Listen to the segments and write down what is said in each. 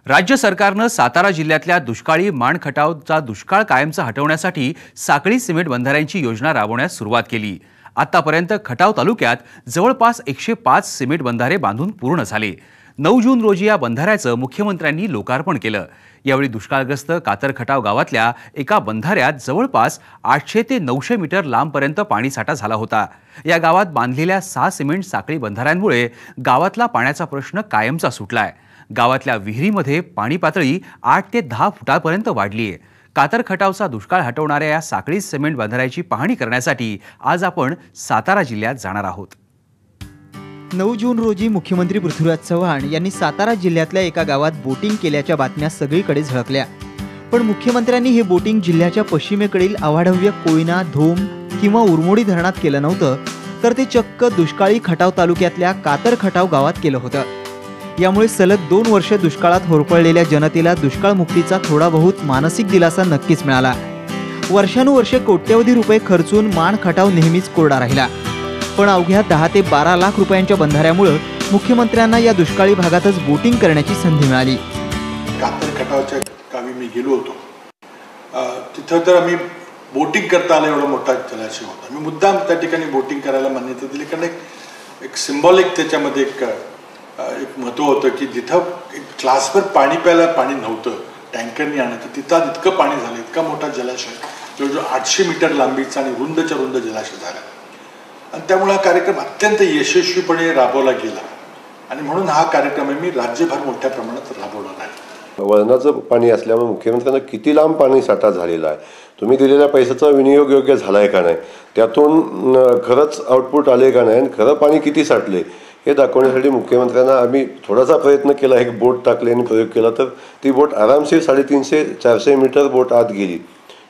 राज्य सरकारनं सातारा जिल्ह्यातल्या दुष्काळी माण खटावचा दुष्काळ कायमचा हटवण्यासाठी साखळी सिमेंट बंधाऱ्यांची योजना राबवण्यास सुरुवात केली। आतापर्यंत खटाव तालुक्यात जवळपास 105 सिमेंट बंधारे बांधून पूर्ण झाले। 9 जून रोजी या बंधाऱ्याचं मुख्यमंत्र्यांनी लोकार्पण केलं। यावेळी दुष्काळग्रस्त कातर खटाव गावातल्या एका बंधाऱ्यात जवळपास 800 ते 900 मीटर लांबपर्यंत पाणी साठा झाला होता। या गावात बांधलेल्या 6 सिमेंट साखळी बंधाऱ्यांमुळे गावातला पाण्याचा प्रश्न कायमचा सुटलाय। गावातल्या विहिरीमध्ये पाणी पातळी 8 ते 10 फुटापर्यंत वाढली आहे। कातर खटावचा दुष्काळ हटवणाऱ्या या साखळी सिमेंट बंधाऱ्याची पाहणी करण्यासाठी आज आपण सातारा जिल्ह्यात जाणार आहोत। 9 जून रोजी मुख्यमंत्री पृथ्वीराज चव्हाण यांनी सातारा जिल्ह्यातल्या एका गावात बोटिंग केल्याच्या बातम्या सगळीकडे झळकल्या। पण मुख्यमंत्र्यांनी हे बोटिंग जिल्ह्याच्या पश्चिमेकडील अवाढव्य कोयना, धोम किंवा उरमोडी धरणात केलं नव्हतं, तर ते चक्क दुष्काळी खटाव तालुक्यातल्या कातर खटाव गावात केलं होतं। यामुळे सलग 2 वर्ष दुष्काळात होरपळलेल्या जनतेला दुष्काळमुक्तीचा थोडा बहुत मानसिक दिलासा नक्कीच मिळाला। वर्षानुवर्षे कोट्यवधी रुपये खर्चून माण खटाव नेहमीच कोरडा राहिला, पण अवघ्या 10 ते 12 लाख रुपयांच्या बंधाऱ्यामुळे मुख्यमंत्र्यांना या दुष्काळी भागातच बोटिंग करण्याची संधी मिळाली। कातर खटावच्या गावी मी गेलो होतो, तिथं तर आम्ही बोटिंग करता आलं एवढा मोठा जलाशय होता। मी मुद्दाम त्या ठिकाणी बोटिंग करायला मान्यता दिली, कारण एक सिम्बॉलिक त्याच्यामध्ये एक महत्त्व होतं की जिथं एक क्लासभर पाणी प्यायला पाणी नव्हतं, टँकरनी आणायचं, तिथं इतकं पाणी झालं, इतका मोठा जलाशय, जवळजवळ 800 मीटर लांबीचा आणि रुंदच्या रुंद जलाशय झाला। आणि त्यामुळे हा कार्यक्रम अत्यंत यशस्वीपणे राबवला गेला आणि म्हणून हा कार्यक्रम मी राज्यभर मोठ्या प्रमाणात राबवणार आहे। वळणाचं पाणी असल्यामुळे मुख्यमंत्र्यांना किती लांब पाणी साठा झालेला आहे, तुम्ही दिलेल्या पैशाचा विनियोग योग्य झालाय का नाही, त्यातून खरंच आउटपुट आले का नाही, खरं पाणी किती साठले हे दाखवण्यासाठी मुख्यमंत्र्यांना आम्ही थोडासा प्रयत्न केला। एक बोट टाकली आणि प्रयोग केला तर ती बोट आरामशीर 350-400 मीटर बोट आत गेली।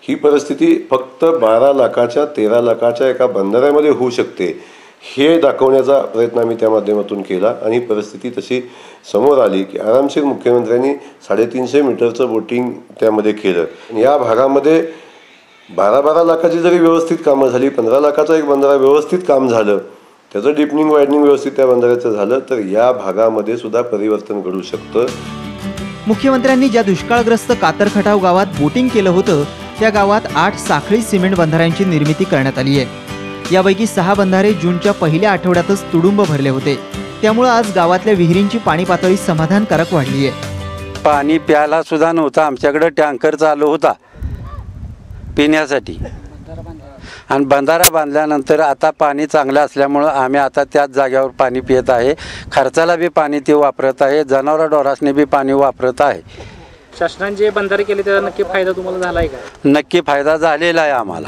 ही परिस्थिती फक्त 12 लाखाच्या 13 लाखाच्या एका बंधाऱ्यामध्ये होऊ शकते हे दाखवण्याचा प्रयत्न आम्ही त्या माध्यमातून केला आणि ही परिस्थिती तशी समोर आली की आरामशीर मुख्यमंत्र्यांनी 350 मीटरचं बोटिंग त्यामध्ये केलं। या भागामध्ये 12 लाखाची जरी व्यवस्थित कामं झाली, 15 लाखाचा एक बंधारा व्यवस्थित काम झालं, त्याचं डिपनिंग वायडनिंग व्यवस्थित त्या बंधाऱ्याचं झालं तर या भागामध्ये सुद्धा परिवर्तन घडू शकतं। मुख्यमंत्र्यांनी ज्या दुष्काळग्रस्त कातर खटाव गावात बोटिंग केलं होतं त्या गावात 8 साखळी सिमेंट बंधाऱ्यांची निर्मिती करण्यात आली आहे। यापैकी 6 बंधारे जूनच्या पहिल्या आठवड्यातच तुडुंब भरले होते, त्यामुळे आज गावातल्या विहिरींची पाणी पातळी समाधानकारक वाढली आहे। पाणी प्यायला सुद्धा नव्हतं, आमच्याकडे टँकर चालू होता पिण्यासाठी आणि बंधारा बांधल्यानंतर आता पाणी चांगलं असल्यामुळं आम्ही आता त्याच जागेवर पाणी पित आहे। खर्चाला बी पाणी ते वापरत आहे, जनावरांनी बी पाणी वापरत आहे। शासनाने जे बंधारे केले त्याचा नक्की फायदा तुम्हाला झालाय का? नक्की फायदा झालेला आहे आम्हाला।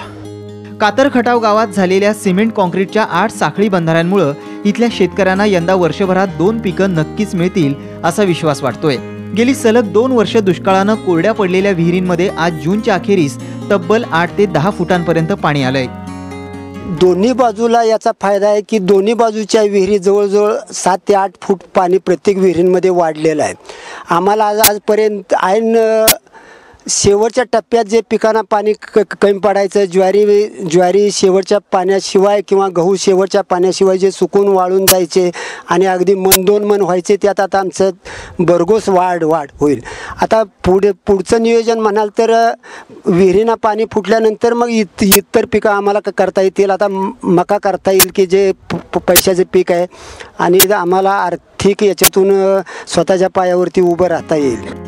कातर खटाव गावात झालेल्या सिमेंट कॉन्क्रीटच्या 8 साखळी बंधाऱ्यांमुळे इथल्या शेतकऱ्यांना यंदा वर्षभरात 2 पिकं नक्कीच मिळतील असा विश्वास वाटतोय। गेली सलग 2 वर्ष दुष्काळानं कोरड्या पडलेल्या विहिरींमध्ये आज जूनच्या अखेरीस तब्बल 8 ते 10 फुटांपर्यंत पाणी आलंय। दोन्ही बाजूला याचा फायदा आहे की दोन्ही बाजूच्या विहिरी जवळजवळ 7 ते 8 फूट पाणी प्रत्येक विहिरींमध्ये वाढलेलं आहे। आम्हाला आजपर्यंत ऐन शेवटच्या टप्प्यात जे पिकांना पाणी कमी पडायचं, ज्वारी शेवटच्या पाण्याशिवाय किंवा गहू शेवटच्या पाण्याशिवाय जे सुकून वाळून जायचे आणि अगदी मन 2 मन व्हायचे, त्यात आता आमचं भरघोस वाढ होईल। आता पुढचं नियोजन म्हणाल तर विहिरींना पाणी फुटल्यानंतर मग इतर पिकं आम्हाला करता येतील। आता मका करता येईल की जे पैशाचे पीक आहे आणि आम्हाला आर्थिक याच्यातून स्वतःच्या पायावरती उभं राहता येईल।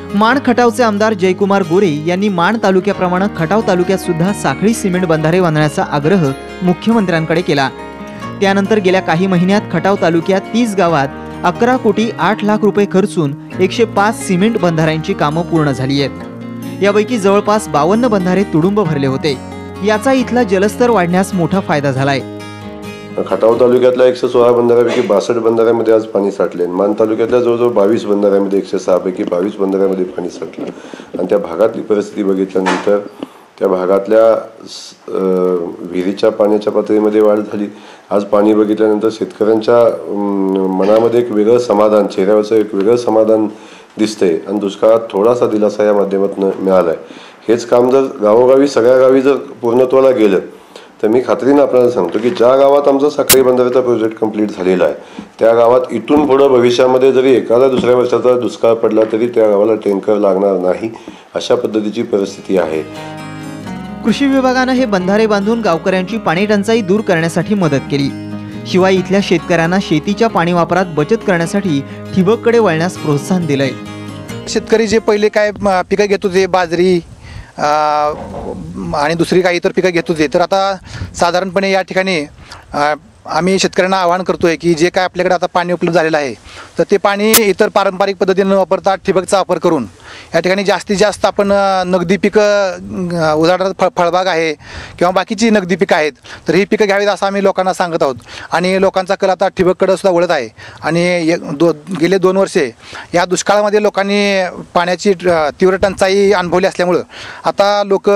माण खटावचे आमदार जयकुमार गोरे यांनी माण तालुक्याप्रमाणे खटाव तालुक्यात सुद्धा साखळी सिमेंट बंधारे बांधण्याचा आग्रह मुख्यमंत्र्यांकडे केला। त्यानंतर गेल्या काही महिन्यात खटाव तालुक्यात 30 गावात 11 कोटी 8 लाख रुपये खर्चून 105 सिमेंट बंधाऱ्यांची कामं पूर्ण झाली आहेत। यापैकी जवळपास 52 बंधारे तुडुंब भरले होते। याचा इथला जलस्तर वाढण्यास मोठा फायदा झालाय। खटाव तालुक्यातल्या 116 बंधाऱ्यापैकी 62 बंधाऱ्यामध्ये आज पाणी साठले। मान तालुक्यातल्या जवळजवळ 22 बंधाऱ्यामध्ये 106 पैकी 22 बंधाऱ्यामध्ये पाणी साठलं आणि त्या भागातली परिस्थिती बघितल्यानंतर त्या भागातल्या विहिरीच्या पाण्याच्या पातळीमध्ये वाढ झाली। आज पाणी बघितल्यानंतर शेतकऱ्यांच्या मनामध्ये एक वेगळं समाधान, चेहऱ्यावरचं एक वेगळं समाधान दिसतंय आणि दुष्काळात थोडासा दिलासा या माध्यमातून मिळाला आहे। हेच काम जर गावोगावी सगळ्या गावी जर पूर्णत्वाला गेलं तर मी खात्रीनं आपल्याला सांगतो की ज्या गावात आमचा साखळी बंधाऱ्याचा प्रोजेक्ट कंप्लीट झालेला आहे त्या गावात इथून पुढं भविष्यामध्ये जरी एखादा दुसऱ्या वर्षाचा दुष्काळ पडला तरी त्या गावाला टँकर लागणार नाही, अशा पद्धतीची परिस्थिती आहे. कृषी विभागानं हे बंधारे बांधून गावकऱ्यांची पाणी टंचाई दूर करण्यासाठी मदत केली. शिवाय इथल्या शेतकऱ्यांना शेतीच्या पाणी वापरात बचत करण्यासाठी ठिबककडे वळण्यास प्रोत्साहन दिलंय. शेतकरी जे पहिले काय पिकं घेत होते, बाजरी आणि दुसरी काही इतर पिकं घेत होते, तर आता साधारणपणे या ठिकाणी आम्ही शेतकऱ्यांना आवाहन करतोय की जे काय आपल्याकडे आता पाणी उपलब्ध झालेलं आहे तर ते पाणी इतर पारंपरिक पद्धतीने वापरता ठिबकचा वापर करून या ठिकाणी जास्तीत जास्त आपण नगदी पिकं उदाहरणार्थ फळबाग आहे किंवा बाकीची नगदी पिकं आहेत तर ही पिकं घ्यावीत असं आम्ही लोकांना सांगत आहोत. आणि लोकांचा कल आता ठिबककडे सुद्धा वळत आहे. आणि गेले 2 वर्षे या दुष्काळामध्ये लोकांनी पाण्याची तीव्र टंचाई अनुभवली असल्यामुळं आता लोक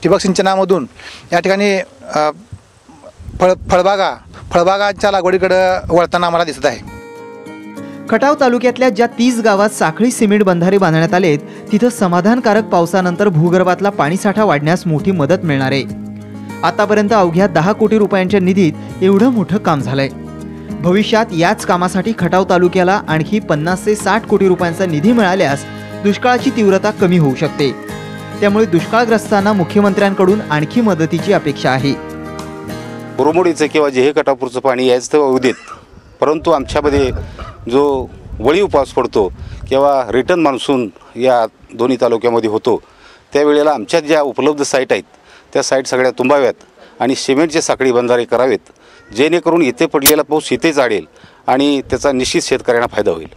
ठिबक सिंचनामधून या ठिकाणी फळबागांच्या लागवडीकडे वळताना आम्हाला दिसत आहे. खटाव तालुक्यातल्या ज्या 30 गावात साखळी सिमेंट बंधारे बांधण्यात आलेत तिथं समाधानकारक पावसानंतर भूगर्भातला पाणीसाठा वाढण्यास मोठी मदत मिळणार आहे. आतापर्यंत अवघ्या 10 कोटी रुपयांच्या निधीत एवढं मोठं काम झालंय. भविष्यात याच कामासाठी खटाव तालुक्याला आणखी 50 ते 60 कोटी रुपयांचा निधी मिळाल्यास दुष्काळाची तीव्रता कमी होऊ शकते. त्यामुळे दुष्काळग्रस्तांना मुख्यमंत्र्यांकडून आणखी मदतीची अपेक्षा आहे. पुरमोडीचं किंवा जे कटापूरचं पाणी यायचं तर अवधीत, परंतु आमच्यामध्ये जो वळीव पाऊस पडतो किंवा रिटर्न मान्सून या दोन्ही तालुक्यामध्ये होतो त्यावेळेला आमच्या ज्या उपलब्ध साईट आहेत त्या साईट सगळ्या तुंबाव्यात आणि सिमेंटचे साखळी बंधारे करावेत, जेणेकरून इथे पडलेला पाऊस इथेच आडेल आणि त्याचा निश्चित शेतकऱ्यांना फायदा होईल.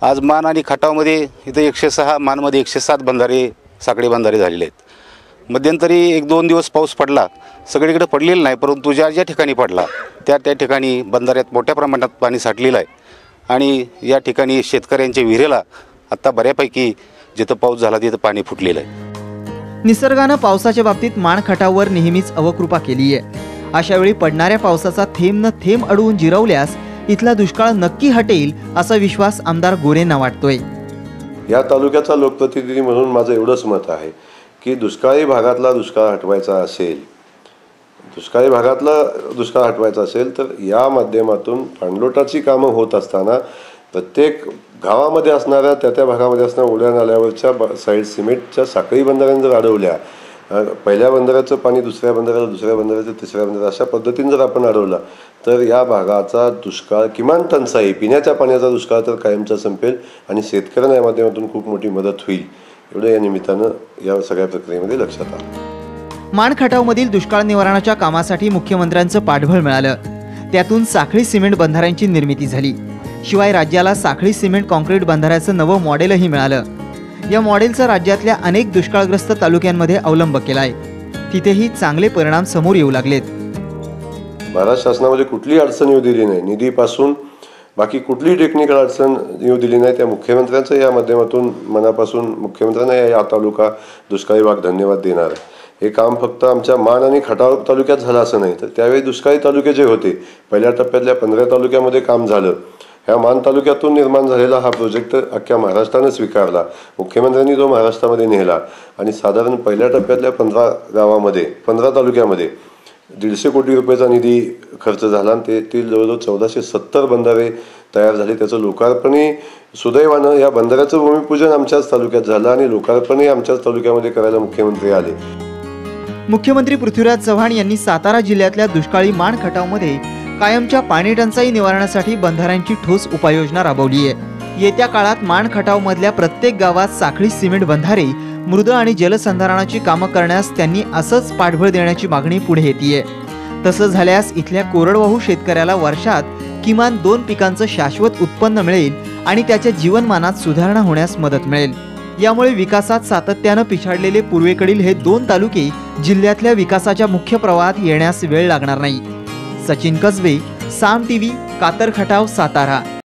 आज मान आणि खटावमध्ये इथे 106, मानमध्ये 107 बंधारे साखळी बंधारे झालेले आहेत. मध्यंतरी 1-2 दिवस पाऊस पडला, सगळीकडे पडलेला नाही, परंतु ज्या ठिकाणी पडला त्या ठिकाणी बंधाऱ्यात मोठ्या प्रमाणात पाणी साठलेलं आहे. आणि या ठिकाणी शेतकऱ्यांच्या विहिरीला आत्ता बऱ्यापैकी जिथं पाऊस झाला तिथं पाणी फुटलेलं आहे. निसर्गानं पावसाच्या बाबतीत मान खटाववर नेहमीच अवकृपा केली आहे. अशा वेळी पडणाऱ्या पावसाचा थेंब न थेंब अडवून जिरवल्यास इथला दुष्काळ नक्की हटेल असा विश्वास आमदार गोरेंना वाटतोय. या तालुक्याचा लोकप्रतिनिधी म्हणून माझं एवढंच मत आहे की दुष्काळी भागातला दुष्काळ हटवायचा असेल तर या माध्यमातून पाणलोटाची कामं होत असताना प्रत्येक गावामध्ये असणाऱ्या त्या भागामध्ये असणाऱ्या ओढ्या नाल्यावरच्या साईड सिमेंटच्या साखळी बंधाऱ्यांनी जर अडवल्या, पहिल्या बंधाऱ्याचं पाणी दुसऱ्या बंधाऱ्याला, दुसऱ्या बंधाऱ्याचं तिसऱ्या बंधाऱ्याला, अशा पद्धतीने जर आपण अडवला तर या भागाचा दुष्काळ, किमान टंचाई, पिण्याच्या पाण्याचा दुष्काळ तर कायमचा संपेल आणि शेतकऱ्यांना या माध्यमातून खूप मोठी मदत होईल. एवढं या निमित्तानं या सगळ्या प्रक्रियेमध्ये लक्षात आलं. मान खटावमधील दुष्काळ निवारणाच्या कामासाठी मुख्यमंत्र्यांचं पाठबळ मिळालं. त्यातून साखळी सिमेंट बंधाऱ्यांची निर्मिती झाली. शिवाय राज्याला साखळी सिमेंट कॉन्क्रीट बंधाऱ्याचं नवं मॉडेलही मिळालं. या मॉडेलचा राज्यातल्या अनेक दुष्काळग्रस्त तालुक्यांमध्ये अवलंब केलाय. तिथेही चांगले परिणाम समोर येऊ लागलेत. महाराष्ट्र शासनामध्ये कुठलीही अडचण येऊ दिली नाही, निधीपासून बाकी कुठलीही टेक्निकल अडचण येऊ दिली नाही. त्या मुख्यमंत्र्यांचं या माध्यमातून मनापासून मुख्यमंत्र्यांना या तालुका दुष्काळी भाग धन्यवाद देणार आहे. हे काम फक्त आमच्या मान आणि खटाव तालुक्यात झालं असं नाही, तर त्यावेळी दुष्काळी तालुके जे होते पहिल्या टप्प्यातल्या 15 तालुक्यामध्ये काम झालं. ह्या मान तालुक्यातून निर्माण झालेला हा प्रोजेक्ट अख्ख्या महाराष्ट्रानं स्वीकारला. मुख्यमंत्र्यांनी जो महाराष्ट्रामध्ये नेला आणि साधारण पहिल्या टप्प्यातल्या 15 तालुक्यामध्ये 150 कोटी रुपयाचा निधी खर्च झाला आणि तेथील जवळजवळ 1470 बंधारे तयार झाले. त्याचं लोकार्पणही सुदैवानं या बंधाऱ्याचं भूमिपूजन आमच्याच तालुक्यात झालं आणि लोकार्पणही आमच्याच तालुक्यामध्ये करायला मुख्यमंत्री आले. मुख्यमंत्री पृथ्वीराज चव्हाण यांनी सातारा जिल्ह्यातल्या दुष्काळी मान खटावमध्ये कायमच्या पाणी टंचाई निवारणासाठी बंधाऱ्यांची ठोस उपाययोजना राबवली आहे. येत्या काळात मान खटावमधल्या प्रत्येक गावात साखळी सिमेंट बंधारे, मृद आणि जलसंधारणाची कामं करण्यास त्यांनी असंच पाठबळ देण्याची मागणी पुढे येतेय. तसं झाल्यास इथल्या कोरडवाहू शेतकऱ्याला वर्षात किमान 2 पिकांचं शाश्वत उत्पन्न मिळेल आणि त्याच्या जीवनमानात सुधारणा होण्यास मदत मिळेल. यामुळे विकासात सातत्यानं पिछाडलेले पूर्वेकडील हे 2 तालुके जिल्ह्यातल्या विकासाच्या मुख्य प्रवाहात येण्यास वेळ लागणार नाही. सचिन कसबे, साम टीव्ही, कातर खटाव, सातारा.